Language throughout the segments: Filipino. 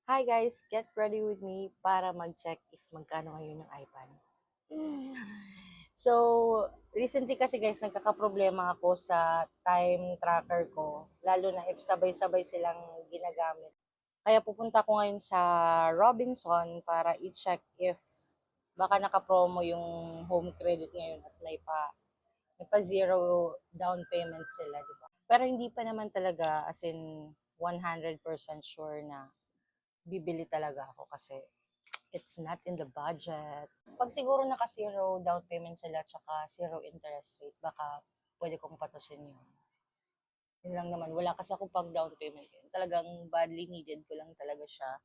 Hi guys, get ready with me para mag-check if magkano ngayon yung iPad. So, recently kasi guys, nagkakaproblema ako sa time tracker ko, lalo na if sabay-sabay silang ginagamit. Kaya pupunta ko ngayon sa Robinson para i-check if baka naka-promo yung home credit ngayon at may pa zero down payment sila, di ba? Pero hindi pa naman talaga as in 100% sure na bibili talaga ako kasi it's not in the budget. Pag siguro naka-zero down payment sila tsaka zero interest rate, baka pwede kong patusin yun. Yun lang naman. Wala kasi ako pag down payment yun. Talagang badly needed ko lang talaga siya.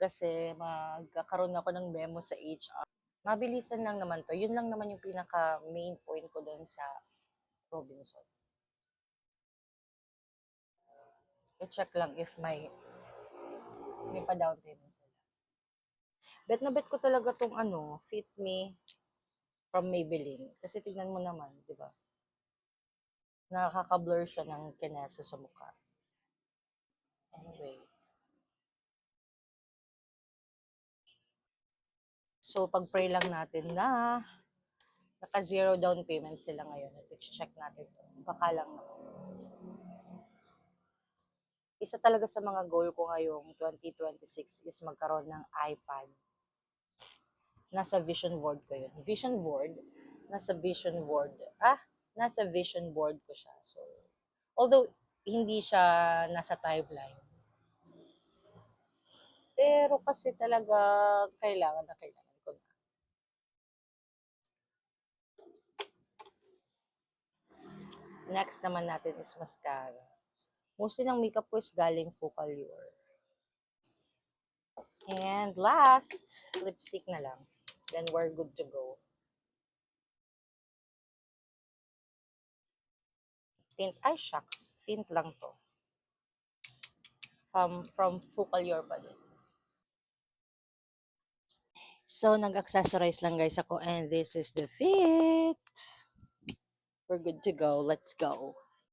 Kasi magkakaroon ako ng memo sa HR. Mabilisan lang naman to. Yun lang naman yung pinaka main point ko doon sa Robinson. I-check lang if may pa down payment sila. Bet na bet ko talaga tong Fit Me from Maybelline. Kasi tignan mo naman, di ba? Nakaka-blur siya ng kineso sa mukha. Anyway. So, pag-pray lang natin na naka-zero down payment sila ngayon. At i-check natin to. Baka lang naman. Isa talaga sa mga goal ko ngayong 2026 is magkaroon ng iPad. Nasa vision board ko yun. Vision board? Nasa vision board. Nasa vision board ko siya. So, although hindi siya nasa timeline, pero kasi talaga kailangan na kailangan ko na. Next naman natin is mascara. Mostly ng makeup ko is galing Focallure. And last, lipstick na lang. Then we're good to go. Tint, ay shucks. Tint lang to. From Focallure pa din. So, nag-accessorize lang guys ako and this is the fit. We're good to go. Let's go.